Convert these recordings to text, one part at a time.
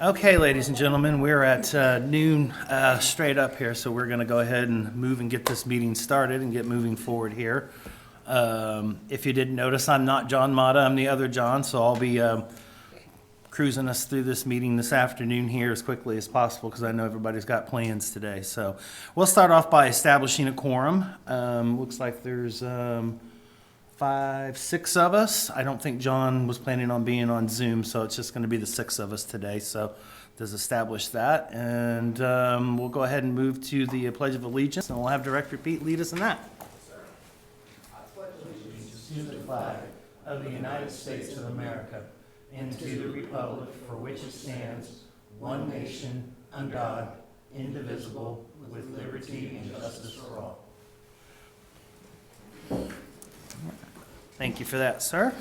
Okay, ladies and gentlemen, we're at noon straight up here, so we're going to go ahead and move and get this meeting started and get moving forward here. If you didn't notice, I'm not John Mata, I'm the other John, so I'll be cruising us through this meeting this afternoon here as quickly as possible because I know everybody's got plans today. So we'll start off by establishing a quorum. Looks like there's 5, 6 of us. I don't think John was planning on being on Zoom, so it's just going to be the 6 of us today. So does establish that. And we'll go ahead and move to the Pledge of Allegiance, and we'll have Director Pete lead us in that. I pledge allegiance to the flag of the United States of America and to the republic for which it stands, one nation, under God, indivisible, with liberty and justice for all. Thank you for that, sir.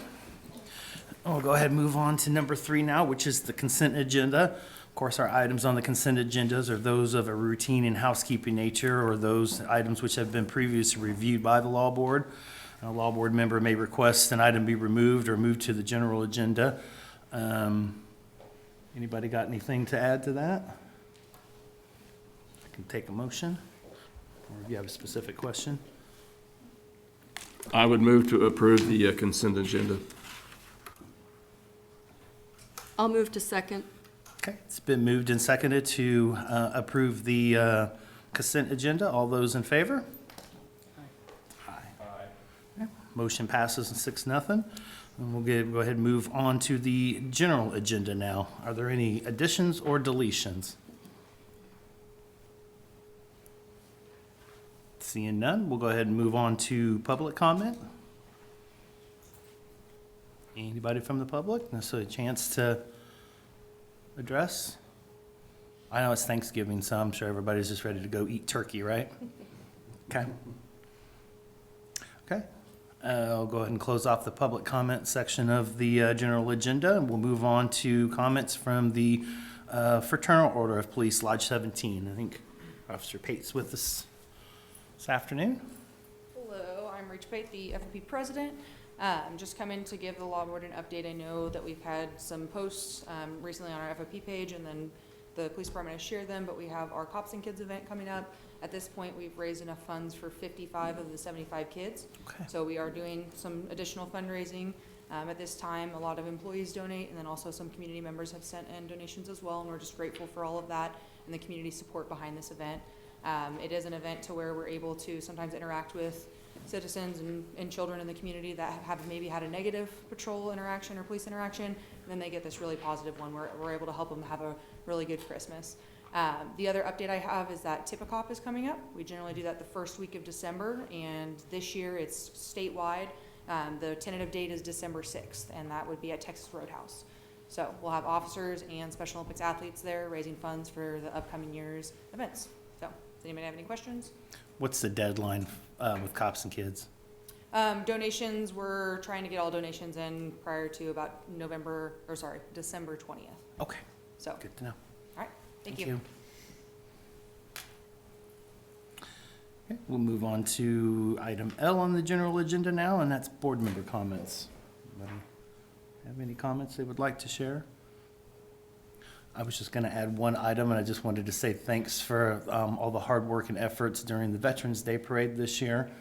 We'll go ahead and move on to number 3 now, which is the consent agenda. Of course, our items on the consent agendas are those of a routine and housekeeping nature or those items which have been previously reviewed by the law board. A law board member may request an item be removed or moved to the general agenda. Anybody got anything to add to that? I can take a motion, or if you have a specific question. I would move to approve the consent agenda. I'll move to second. Okay, it's been moved and seconded to approve the consent agenda. All those in favor? Aye. Okay. Motion passes 6-0. And we'll go ahead and move on to the general agenda now. Are there any additions or deletions? Seeing none, we'll go ahead and move on to public comment. Anybody from the public? This is a chance to address. I know it's Thanksgiving, so I'm sure everybody's just ready to go eat turkey, right? Okay. Okay. I'll go ahead and close off the public comment section of the general agenda, and we'll move on to comments from the Fraternal Order of Police, Lodge 17. I think Officer Pate's with us this afternoon. Hello, I'm Rach Pate, the FOP president. Just come in to give the law board an update. I know that we've had some posts recently on our FOP page, and then the police department has shared them, but we have our Cops and Kids event coming up. At this point, we've raised enough funds for 55 of the 75 kids. Okay. So we are doing some additional fundraising. At this time, a lot of employees donate, and then also some community members have sent in donations as well, and we're just grateful for all of that and the community support behind this event. It is an event to where we're able to sometimes interact with citizens and children in the community that have maybe had a negative patrol interaction or police interaction, and then they get this really positive one where we're able to help them have a really good Christmas. The other update I have is that Tippecop is coming up. We generally do that the first week of December, and this year it's statewide. The tentative date is December 6th, and that would be at Texas Roadhouse. So we'll have officers and Special Olympics athletes there raising funds for the upcoming year's events. So, does anybody have any questions? What's the deadline with Cops and Kids? Donations, we're trying to get all donations in prior to about December 20th. Okay, So, good to know. all right, thank you. Okay, we'll move on to item L on the general agenda now, and that's board member comments. Anybody have any comments they would like to share? I was just going to add one item, and I just wanted to say thanks for all the hard work and efforts during the Veterans Day Parade this year.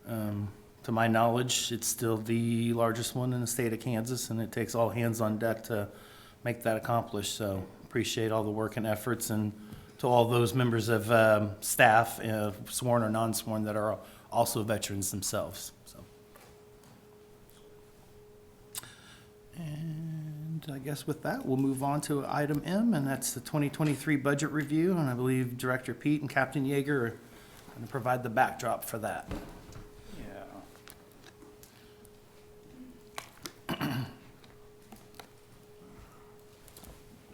To my knowledge, it's still the largest one in the state of Kansas, and it takes all hands on deck to make that accomplished. So appreciate all the work and efforts, and to all those members of staff, sworn or non-sworn, that are also veterans themselves. So. And I guess with that, we'll move on to item M, and that's the 2023 budget review. And I believe Director Pete and Captain Yeager are going to provide the backdrop for that. Yeah.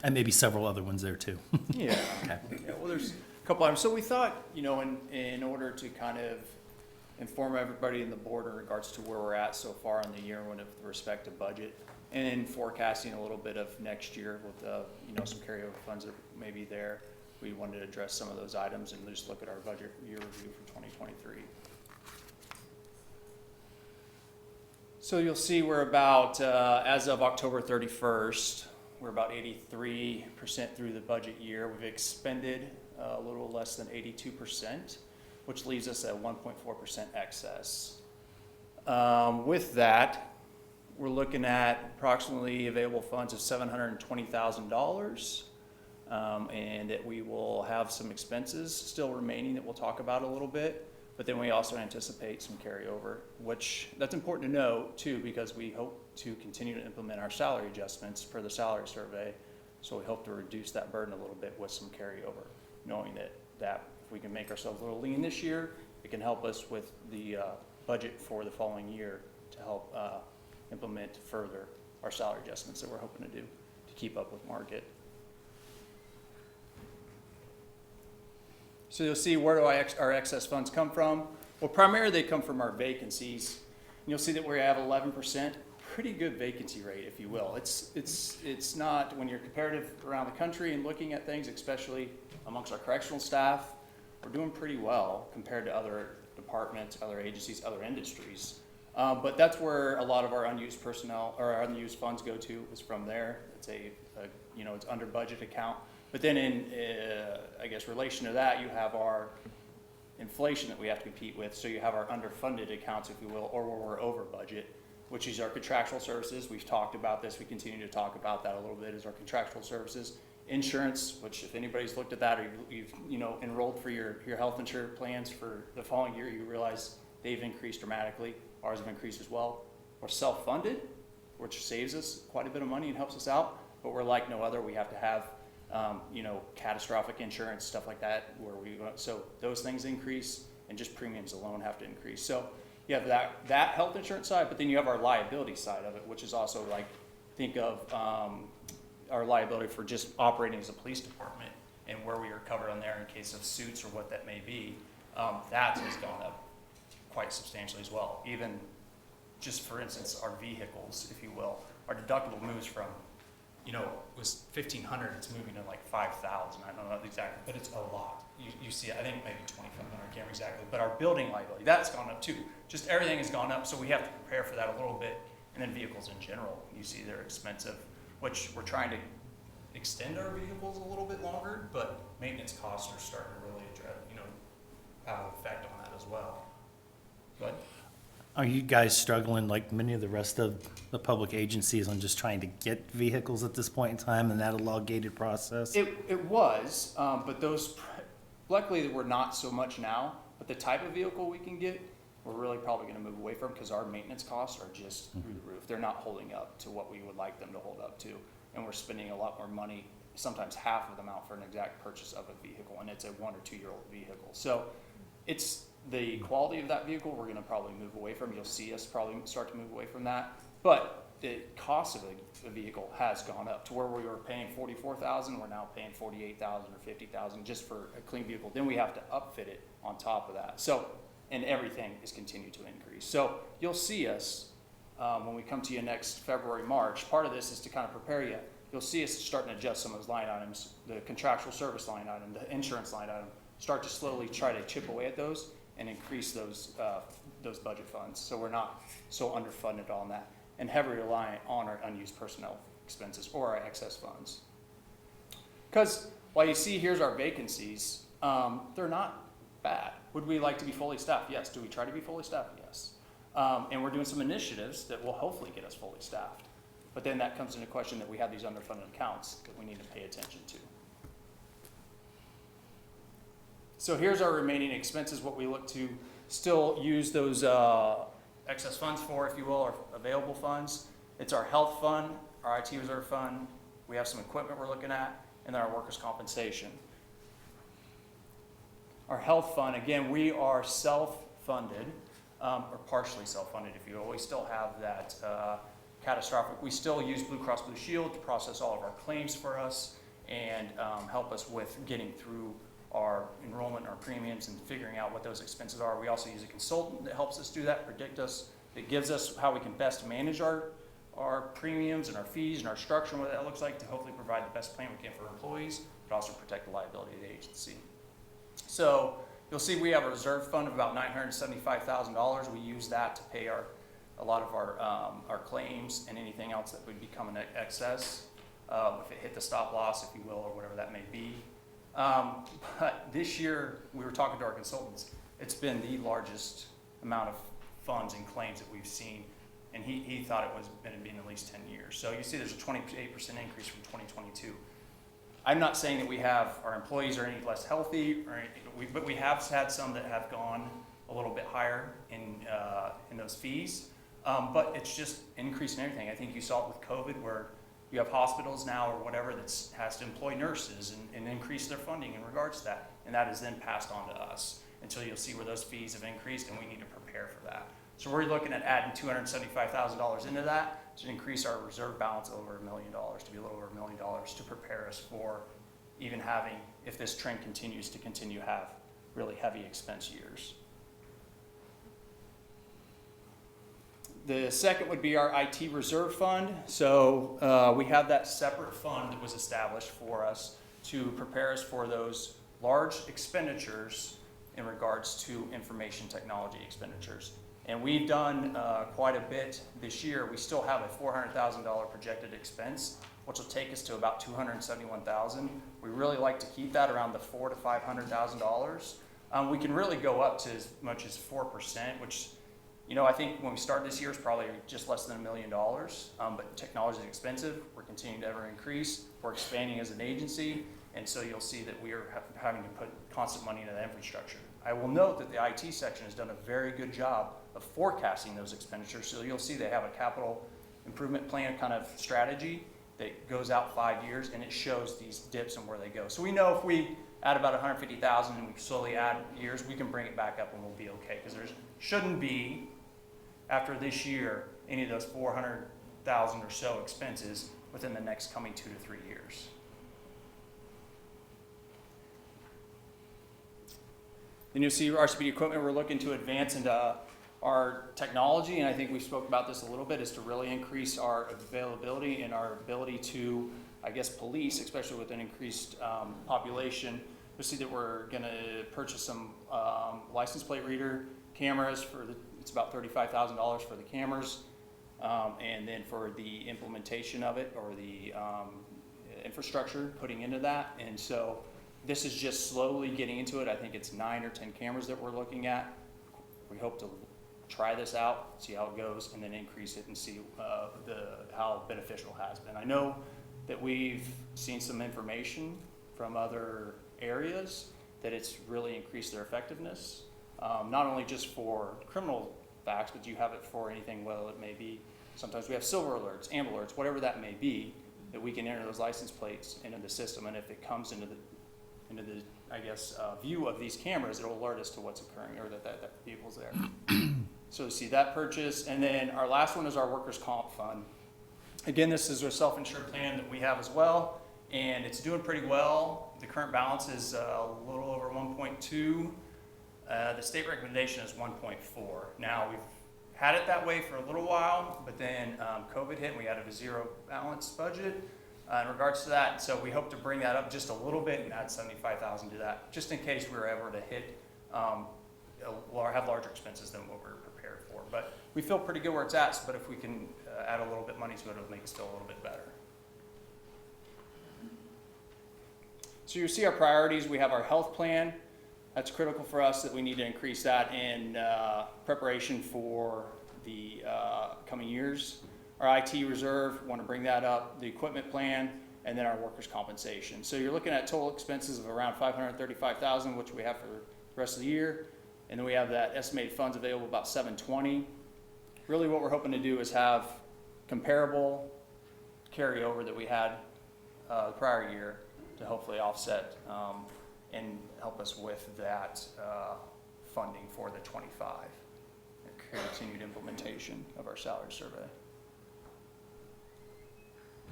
And maybe several other ones there too. Yeah. Okay. Yeah, well, there's a couple items. So we thought, in order to kind of inform everybody in the board in regards to where we're at so far in the year with respect to budget, and forecasting a little bit of next year with, some carryover funds that may be there, we wanted to address some of those items and just look at our budget year review for 2023. So you'll see we're about, as of October 31st, we're about 83% through the budget year. We've expended a little less than 82%, which leaves us at 1.4% excess. With that, we're looking at approximately available funds of $720,000. And that we will have some expenses still remaining that we'll talk about a little bit. But then we also anticipate some carryover, which that's important to know too, because we hope to continue to implement our salary adjustments per the salary survey. So we hope to reduce that burden a little bit with some carryover, knowing that if we can make ourselves a little lean this year, it can help us with the budget for the following year to help implement further our salary adjustments that we're hoping to do to keep up with market. So you'll see, where do our excess funds come from? Well, primarily they come from our vacancies. And you'll see that we have 11%, pretty good vacancy rate, if you will. It's not, when you're comparative around the country and looking at things, especially amongst our correctional staff, we're doing pretty well compared to other departments, other agencies, other industries. But that's where a lot of our unused personnel, or our unused funds go to, is from there. It's it's under budget account. But then in, I guess, relation to that, you have our inflation that we have to compete with. So you have our underfunded accounts, if you will, or where we're over budget, which is our contractual services. We've talked about this. We continue to talk about that a little bit, is our contractual services. Insurance, which if anybody's looked at that, or you've enrolled for your health insurance plans for the following year, you realize they've increased dramatically. Ours have increased as well. We're self-funded, which saves us quite a bit of money and helps us out, but we're like no other. We have to have catastrophic insurance, stuff like that, so those things increase, and just premiums alone have to increase. So you have that health insurance side, but then you have our liability side of it, which is also like, think of our liability for just operating as a police department and where we are covered on there in case of suits or what that may be. That has gone up quite substantially as well. Even just for instance, our vehicles, if you will, our deductible moves from, it was $1,500, it's moving to like $5,000. I don't know exactly, but it's a lot. You see, I think maybe $2,500, I can't remember exactly. But our building liability, that's gone up too. Just everything has gone up, so we have to prepare for that a little bit. And then vehicles in general, you see they're expensive, which we're trying to extend our vehicles a little bit longer, but maintenance costs are starting to really have an effect on that as well. But Are you guys struggling like many of the rest of the public agencies on just trying to get vehicles at this point in time and that elongated process? it was, but those, luckily we're not so much now, but the type of vehicle we can get, we're really probably gonna move away from, because our maintenance costs are just through the roof. They're not holding up to what we would like them to hold up to, and we're spending a lot more money, sometimes half of the amount, for an exact purchase of a vehicle, and it's a 1 or 2 year old vehicle. So it's the quality of that vehicle we're gonna probably move away from. You'll see us probably start to move away from that. But the cost of a vehicle has gone up to where we were paying $44,000, we're now paying $48,000 or $50,000 just for a clean vehicle. Then we have to upfit it on top of that. So, and everything is continued to increase. So you'll see us when we come to you next February, March. Part of this is to kind of prepare you. You'll see us starting to adjust some of those line items, the contractual service line item, the insurance line item, start to slowly try to chip away at those and increase those budget funds, so we're not so underfunded on that, and heavily reliant on our unused personnel expenses or our excess funds. Because while you see here's our vacancies, they're not bad. Would we like to be fully staffed? Yes. Do we try to be fully staffed? Yes. And we're doing some initiatives that will hopefully get us fully staffed. But then that comes into question that we have these underfunded accounts that we need to pay attention to. So here's our remaining expenses, what we look to still use those excess funds for, if you will, or available funds. It's our health fund, our IT reserve fund, we have some equipment we're looking at, and then our workers' compensation. Our health fund, again, we are self-funded, or partially self-funded, if you will. We still have that catastrophic. We still use Blue Cross Blue Shield to process all of our claims for us and help us with getting through our enrollment, our premiums, and figuring out what those expenses are. We also use a consultant that helps us do that, predict us, that gives us how we can best manage our premiums and our fees and our structure and what that looks like to hopefully provide the best plan we can for employees, but also protect the liability of the agency. So you'll see we have a reserve fund of about $975,000. We use that to pay a lot of our claims and anything else that would become an excess. if it hit the stop loss, if you will, or whatever that may be. But this year, we were talking to our consultants, it's been the largest amount of funds and claims that we've seen, and he thought it was going to be in at least 10 years. So you see there's a 28% increase from 2022. I'm not saying that we have, our employees are any less healthy, or anything, but we have had some that have gone a little bit higher in those fees. But it's just increasing everything. I think you saw it with COVID, where you have hospitals now or whatever that has to employ nurses and increase their funding in regards to that. And that is then passed on to us until you'll see where those fees have increased, and we need to prepare for that. So we're looking at adding $275,000 into that to increase our reserve balance over $1 million, to be a little over $1 million, to prepare us for even having, if this trend continues to have really heavy expense years. The second would be our IT reserve fund. So we have that separate fund that was established for us to prepare us for those large expenditures in regards to information technology expenditures. And we've done quite a bit this year. We still have a $400,000 projected expense, which will take us to about $271,000. We really like to keep that around the $400,000 to $500,000. We can really go up to as much as 4%, which, you know, I think when we start this year, it's probably just less than $1 million, but technology is expensive. We're continuing to ever increase. We're expanding as an agency, and so you'll see that we are having to put constant money into the infrastructure. I will note that the IT section has done a very good job of forecasting those expenditures, so you'll see they have a capital improvement plan kind of strategy that goes out 5 years, and it shows these dips and where they go. So we know if we add about 150,000 and we slowly add years, we can bring it back up and we'll be okay, because there shouldn't be, after this year, any of those 400,000 or so expenses within the next coming 2 to 3 years. Then you'll see RCPD equipment. We're looking to advance into our technology, and I think we spoke about this a little bit, is to really increase our availability and our ability to, I guess, police, especially with an increased population. You'll see that we're going to purchase some license plate reader cameras it's about $35,000 for the cameras, and then for the implementation of it, or the infrastructure putting into that. And so this is just slowly getting into it. I think it's 9 or 10 cameras that we're looking at. We hope to try this out, see how it goes, and then increase it and see how beneficial it has been. I know that we've seen some information from other areas that it's really increased their effectiveness, not only just for criminal facts, but you have it for anything. Well, it may be, sometimes we have silver alerts, amber alerts, whatever that may be, that we can enter those license plates into the system, and if it comes into the I guess, view of these cameras, it'll alert us to what's occurring, or that the vehicle's there. So you see that purchase. And then our last one is our workers' comp fund. Again, this is a self-insured plan that we have as well, and it's doing pretty well. The current balance is a little over 1.2. The state recommendation is 1.4. Now, we've had it that way for a little while, but then COVID hit and we had a zero balance budget in regards to that. So we hope to bring that up just a little bit and add 75,000 to that, just in case we were ever to hit or have larger expenses than what we're prepared for. But we feel pretty good where it's at, but if we can add a little bit money to it, it'll make it still a little bit better. So you see our priorities. We have our health plan. That's critical for us, that we need to increase that in preparation for the coming years. Our IT reserve, want to bring that up, the equipment plan, and then our workers' compensation. So you're looking at total expenses of around $535,000, which we have for the rest of the year. And then we have that estimated funds available, about $720,000. Really what we're hoping to do is have comparable carryover that we had the prior year to hopefully offset and help us with that funding for the 25 continued implementation of our salary survey.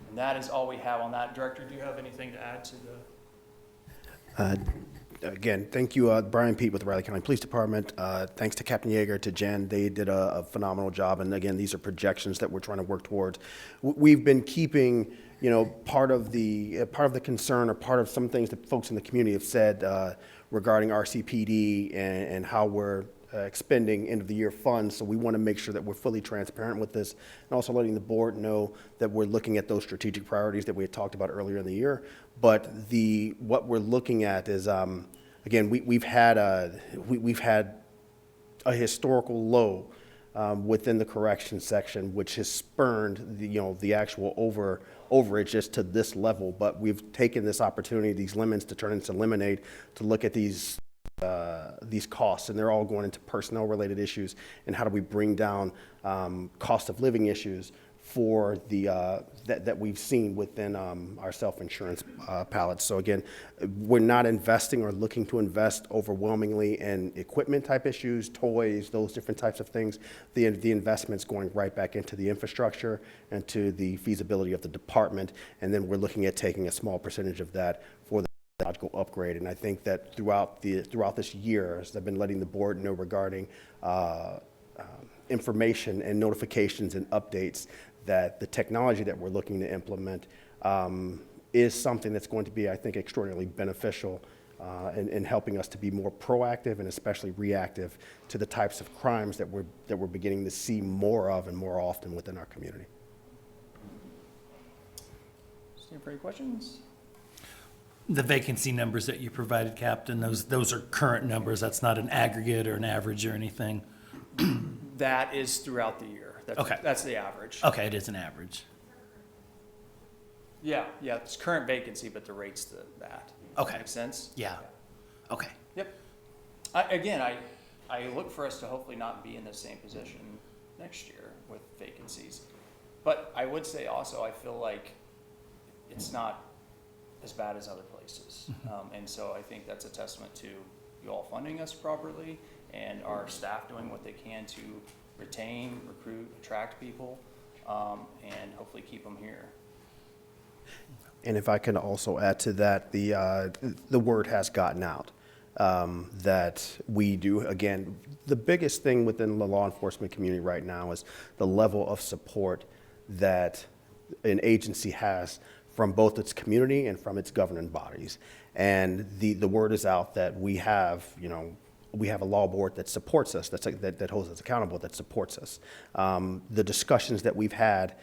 And that is all we have on that. Director, do you have anything to add to the? Again, thank you, Brian Pete with the Riley County Police Department. Thanks to Captain Yeager, to Jen. They did a phenomenal job. And again, these are projections that we're trying to work towards. We've been keeping, you know, part of the concern, or part of some things that folks in the community have said regarding RCPD and how we're expending end-of-the-year funds, so we want to make sure that we're fully transparent with this, and also letting the board know that we're looking at those strategic priorities that we had talked about earlier in the year. But what we're looking at is, again, we've had a historical low within the corrections section, which has spurned the actual overage just to this level. But we've taken this opportunity, these lemons to turn into lemonade, to look at these costs, and they're all going into personnel-related issues, and how do we bring down cost of living issues for that we've seen within our self-insurance palettes. So again, we're not investing or looking to invest overwhelmingly in equipment type issues, toys, those different types of things. The investment's going right back into the infrastructure and to the feasibility of the department, and then we're looking at taking a small percentage of that for the technological upgrade. And I think that throughout this year, as I've been letting the board know regarding information and notifications and updates, that the technology that we're looking to implement is something that's going to be, I think, extraordinarily beneficial in helping us to be more proactive and especially reactive to the types of crimes that we're beginning to see more of and more often within our community. Stand for any questions? The vacancy numbers that you provided, Captain, those are current numbers. That's not an aggregate or an average or anything. That is throughout the year. Okay. That's the average. Okay, it is an average. Yeah, it's current vacancy, but the rate's that. Okay. Makes sense? Yeah. Okay. Yep. I look for us to hopefully not be in the same position next year with vacancies. But I would say also, I feel like it's not as bad as other places. And so I think that's a testament to you all funding us properly and our staff doing what they can to retain, recruit, attract people, and hopefully keep them here. And if I can also add to that, the word has gotten out that we do, again, the biggest thing within the law enforcement community right now is the level of support that an agency has from both its community and from its governing bodies. And the word is out that we have a law board that supports us, that holds us accountable, that supports us. The discussions that we've had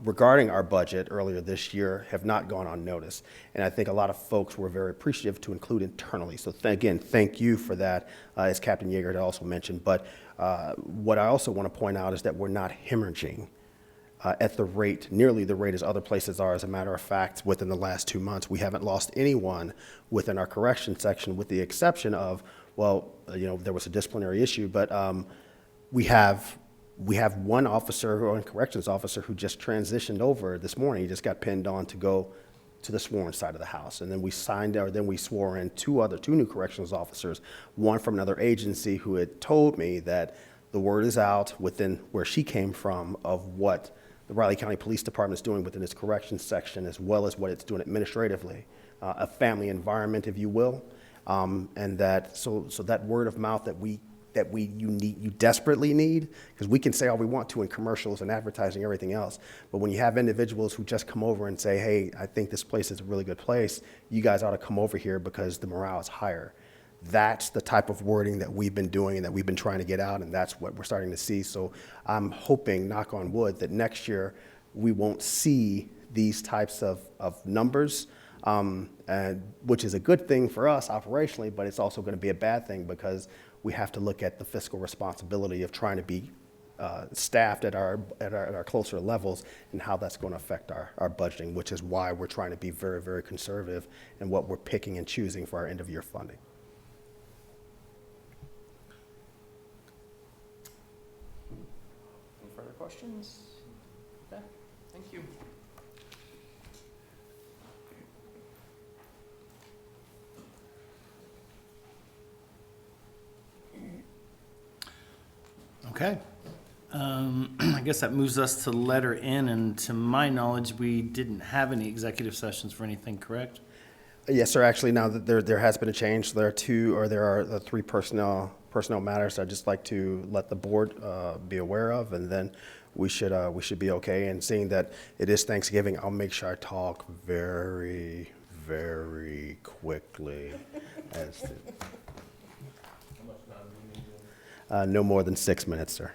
regarding our budget earlier this year have not gone unnoticed. And I think a lot of folks were very appreciative to include internally. So again, thank you for that, as Captain Yeager had also mentioned. But what I also want to point out is that we're not hemorrhaging at the rate, nearly the rate as other places are. As a matter of fact, within the last 2 months, we haven't lost anyone within our correction section, with the exception of, there was a disciplinary issue, but we have one officer, or a corrections officer, who just transitioned over this morning. He just got pinned on to go to the sworn side of the house. And then we swore in two new corrections officers, one from another agency, who had told me that the word is out within where she came from of what the Riley County Police Department is doing within its corrections section, as well as what it's doing administratively, a family environment, if you will. And that, so that word of mouth you desperately need, because we can say all we want to in commercials and advertising, everything else, but when you have individuals who just come over and say, hey, I think this place is a really good place, you guys ought to come over here because the morale is higher. That's the type of wording that we've been doing and that we've been trying to get out, and that's what we're starting to see. So I'm hoping, knock on wood, that next year we won't see these types of numbers, and which is a good thing for us operationally, but it's also going to be a bad thing because we have to look at the fiscal responsibility of trying to be staffed at our closer levels, and how that's going to affect our budgeting, which is why we're trying to be very, very conservative in what we're picking and choosing for our end-of-year funding. Any further questions? Okay, thank you. Okay. I guess that moves us to letter N, and to my knowledge, we didn't have any executive sessions for anything, correct? Yes, sir. Actually, now that there has been a change, there are three personnel matters I'd just like to let the board be aware of, and then we should be okay. And seeing that it is Thanksgiving, I'll make sure I talk very, very quickly. No more than 6 minutes, sir.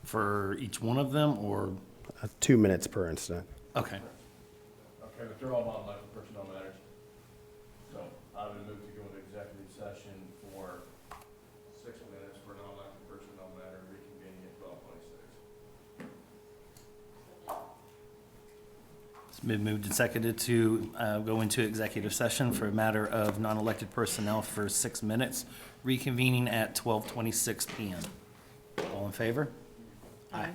For each one of them, or, 2 minutes per incident. okay. Okay, but they're all non-elected personnel matters. So I would move to go into executive session for 6 minutes for non-elected personnel matter, reconvening at 12:26. It's been moved and seconded to go into executive session for a matter of non-elected personnel for 6 minutes, reconvening at 12:26 PM. All in favor? Aye.